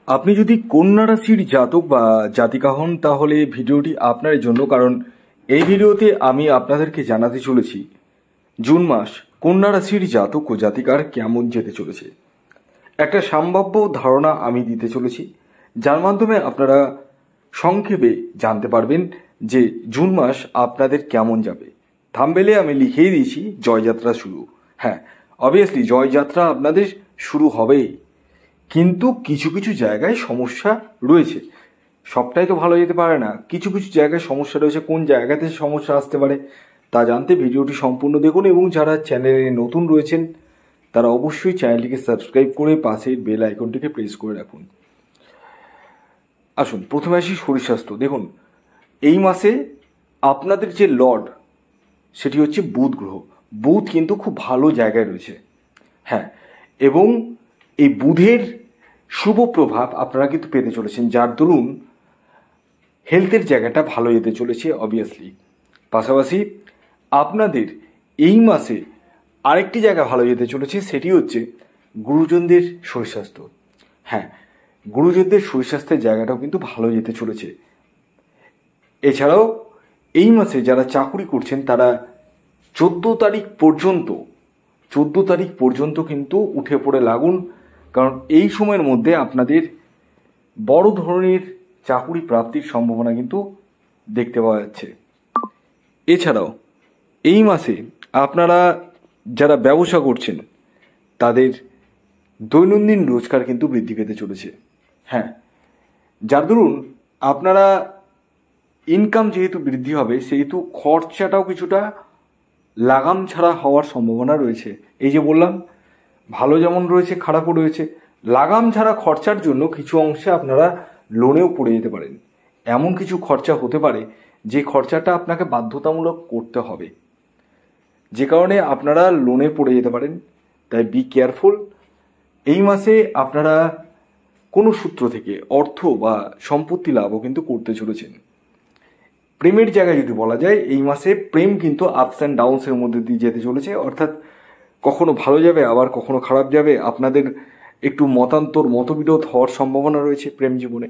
আপনি যদি কন্যা রাশির জাতক বা জাতিকা হন তাহলে ভিডিওটি আপনার জন্য, কারণ এই ভিডিওতে আমি আপনাদেরকে জানাতে চলেছি জুন মাস কন্যা রাশির জাতক ও জাতিকার কেমন যেতে চলেছে। একটা সম্ভাব্য ধারণা আমি দিতে চলেছি, যার মাধ্যমে আপনারা সংক্ষেপে জানতে পারবেন যে জুন মাস আপনাদের কেমন যাবে। থাম্বনেলে আমি লিখেই দিয়েছি জয়যাত্রা শুরু। হ্যাঁ, অবভিয়াসলি জয়যাত্রা আপনাদের শুরু হবেই, কিন্তু কিছু কিছু জায়গায় সমস্যা রয়েছে। সবটাই তো ভালো যেতে পারে না, কিছু কিছু জায়গায় সমস্যা রয়েছে। কোন জায়গাতে সমস্যা আসতে পারে তা জানতে ভিডিওটি সম্পূর্ণ দেখুন, এবং যারা চ্যানেলে নতুন রয়েছেন তারা অবশ্যই চ্যানেলটিকে সাবস্ক্রাইব করে পাশের বেল আইকনটিকে প্রেস করে রাখুন। আসুন প্রথমে আসি শরীর স্বাস্থ্য। দেখুন, এই মাসে আপনাদের যে লর্ড সেটি হচ্ছে বুধ গ্রহ। বুধ কিন্তু খুব ভালো জায়গায় রয়েছে। হ্যাঁ, এবং এই বুধের শুভ প্রভাব আপনারা কিন্তু পেতে চলেছেন, যার দরুন হেলথের জায়গাটা ভালো যেতে চলেছে অবভিয়াসলি। পাশাপাশি আপনাদের এই মাসে আরেকটি জায়গা ভালো যেতে চলেছে, সেটি হচ্ছে গুরুজনদের শরীর স্বাস্থ্য। হ্যাঁ, গুরুজনদের শরীর স্বাস্থ্যের জায়গাটাও কিন্তু ভালো যেতে চলেছে। এছাড়াও এই মাসে যারা চাকুরি করছেন তারা 14 তারিখ পর্যন্ত কিন্তু উঠে পড়ে লাগুন, কারণ এই সময়ের মধ্যে আপনাদের বড় ধরনের চাকুরি প্রাপ্তির সম্ভাবনা কিন্তু দেখতে পাওয়া যাচ্ছে। এছাড়াও এই মাসে আপনারা যারা ব্যবসা করছেন তাদের দৈনন্দিন রোজগার কিন্তু বৃদ্ধি পেতে চলেছে। হ্যাঁ, যার দরুন আপনারা ইনকাম যেহেতু বৃদ্ধি হবে সেহেতু খরচাটাও কিছুটা লাগাম ছাড়া হওয়ার সম্ভাবনা রয়েছে। এই যে বললাম, ভালো যেমন রয়েছে খারাপও রয়েছে। লাগাম ছাড়া খরচার জন্য কিছু অংশে আপনারা লোনেও পড়ে যেতে পারেন। এমন কিছু খরচা হতে পারে যে খরচাটা আপনাকে বাধ্যতামূলক করতে হবে, যে কারণে আপনারা লোনে পড়ে যেতে পারেন। তাই বি কেয়ারফুল। এই মাসে আপনারা কোনো সূত্র থেকে অর্থ বা সম্পত্তি লাভও কিন্তু করতে চলেছেন। প্রেমের জায়গায় যদি বলা যায়, এই মাসে প্রেম কিন্তু আপস অ্যান্ড ডাউনসের মধ্যে দিয়ে যেতে চলেছে, অর্থাৎ কখনো ভালো যাবে আবার কখনো খারাপ যাবে। আপনাদের একটু মতবিরোধ হওয়ার সম্ভাবনা রয়েছে প্রেম জীবনে।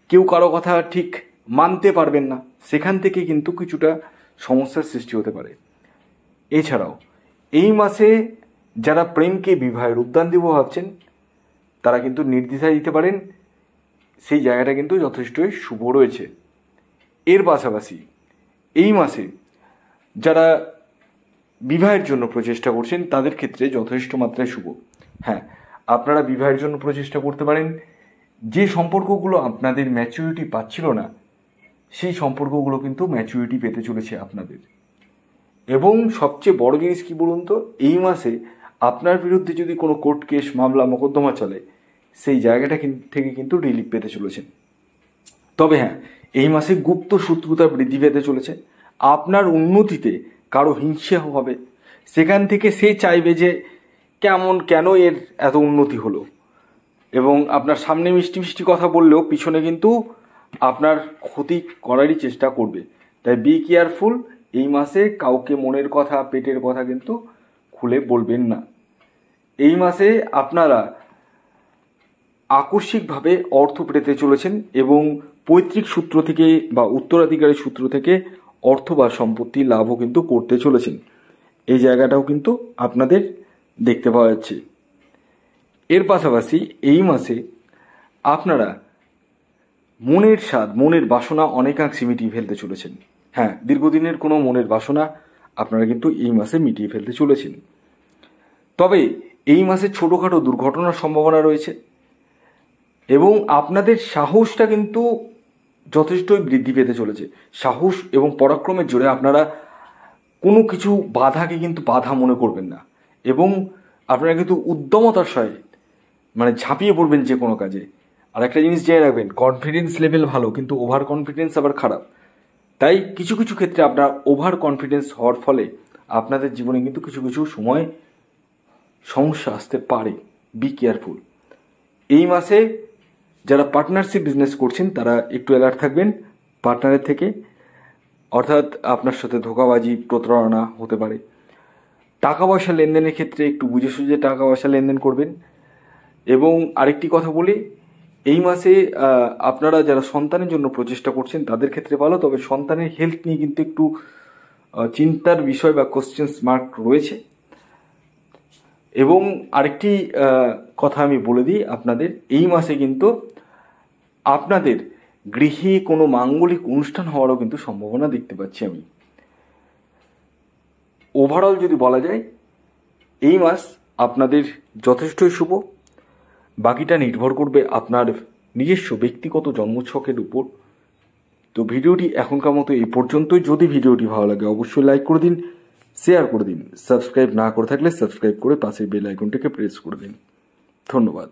কেউ কারো কথা ঠিক মানতে পারবেন না, সেখান থেকে কিন্তু কিছুটা সমস্যার সৃষ্টি হতে পারে। এছাড়াও এই মাসে যারা প্রেমকে বিবাহের উদ্যান দিব ভাবছেন তারা কিন্তু নির্দ্বিধায় দিতে পারেন, সেই জায়গাটা কিন্তু যথেষ্টই শুভ রয়েছে। এর পাশাপাশি এই মাসে যারা বিবাহের জন্য প্রচেষ্টা করছেন তাদের ক্ষেত্রে যথেষ্ট মাত্রায় শুভ। হ্যাঁ, আপনারা বিবাহের জন্য প্রচেষ্টা করতে পারেন। যে সম্পর্কগুলো আপনাদের ম্যাচুরিটি পাচ্ছিল না সেই সম্পর্কগুলো কিন্তু ম্যাচুরিটি পেতে চলেছে আপনাদের। এবং সবচেয়ে বড় জিনিস কি বলুন তো, এই মাসে আপনার বিরুদ্ধে যদি কোনো কোর্ট কেস মামলা মোকদ্দমা চলে সেই জায়গাটা থেকে কিন্তু রিলিফ পেতে চলেছেন। তবে হ্যাঁ, এই মাসে গুপ্ত শত্রুতা বৃদ্ধি পেতে চলেছে। আপনার উন্নতিতে কারো হিংসা হবে, সেখান থেকে সে চাইবে যে কেন এর এত উন্নতি হলো, এবং আপনার সামনে মিষ্টি মিষ্টি কথা বললেও পিছনে কিন্তু আপনার ক্ষতি করারই চেষ্টা করবে। তাই বি কেয়ারফুল। এই মাসে কাউকে মনের কথা পেটের কথা কিন্তু খুলে বলবেন না। এই মাসে আপনারা আকস্মিকভাবে অর্থ পেতে চলেছেন, এবং পৈতৃক সূত্র থেকে বা উত্তরাধিকারী সূত্র থেকে অর্থ বা সম্পত্তি লাভও কিন্তু করতে চলেছেন। এই জায়গাটাও কিন্তু আপনাদের দেখতে পাওয়া যাচ্ছে। এর পাশাপাশি এই মাসে আপনারা মনের স্বাদ, মনের বাসনা অনেকাংশে মিটিয়ে ফেলতে চলেছেন। হ্যাঁ, দীর্ঘদিনের কোনো মনের বাসনা আপনারা কিন্তু এই মাসে মিটিয়ে ফেলতে চলেছেন। তবে এই মাসে ছোটোখাটো দুর্ঘটনার সম্ভাবনা রয়েছে, এবং আপনাদের সাহসটা কিন্তু যথেষ্টই বৃদ্ধি পেতে চলেছে। সাহস এবং পরাক্রমের জোরে আপনারা কোনো কিছু বাধাকে কিন্তু বাধা মনে করবেন না, এবং আপনারা কিন্তু উদ্যমতার সহিত ঝাঁপিয়ে পড়বেন যে কোনো কাজে। আর একটা জিনিস জেনে রাখবেন, কনফিডেন্স লেভেল ভালো কিন্তু ওভার কনফিডেন্স আবার খারাপ। তাই কিছু কিছু ক্ষেত্রে আপনার ওভার কনফিডেন্স হওয়ার ফলে আপনাদের জীবনে কিন্তু কিছু কিছু সময় সমস্যা আসতে পারে। Be careful. এই মাসে যারা পার্টনারশিপ বিজনেস করছেন তারা একটু অ্যালার্ট থাকবেন পার্টনারের থেকে, অর্থাৎ আপনার সাথে ধোঁকাবাজি প্রতারণা হতে পারে। টাকা পয়সা লেনদেনের ক্ষেত্রে একটু বুঝে সুঝে টাকা পয়সা লেনদেন করবেন। এবং আরেকটি কথা বলি, এই মাসে আপনারা যারা সন্তানের জন্য প্রচেষ্টা করছেন তাদের ক্ষেত্রে ভালো, তবে সন্তানের হেলথ নিয়ে কিন্তু একটু চিন্তার বিষয় বা কোশ্চেন মার্ক রয়েছে। এবং আরেকটি কথা আমি বলে দিই আপনাদের, এই মাসে কিন্তু আপনাদের গৃহে কোনো মাঙ্গলিক অনুষ্ঠান হওয়ারও কিন্তু সম্ভাবনা দেখতে পাচ্ছি আমি। ওভারঅল যদি বলা যায় এই মাস আপনাদের যথেষ্টই শুভ। বাকিটা নির্ভর করবে আপনার নিজস্ব ব্যক্তিগত জন্মছকের উপর। তো ভিডিওটি এখনকার মতো এই পর্যন্তই। যদি ভিডিওটি ভালো লাগে অবশ্যই লাইক করে দিন, শেয়ার করে দিন। সাবস্ক্রাইব না করে থাকলে সাবস্ক্রাইব করে পাশের বেল আইকনটাকে প্রেস করে দিন। ধন্যবাদ।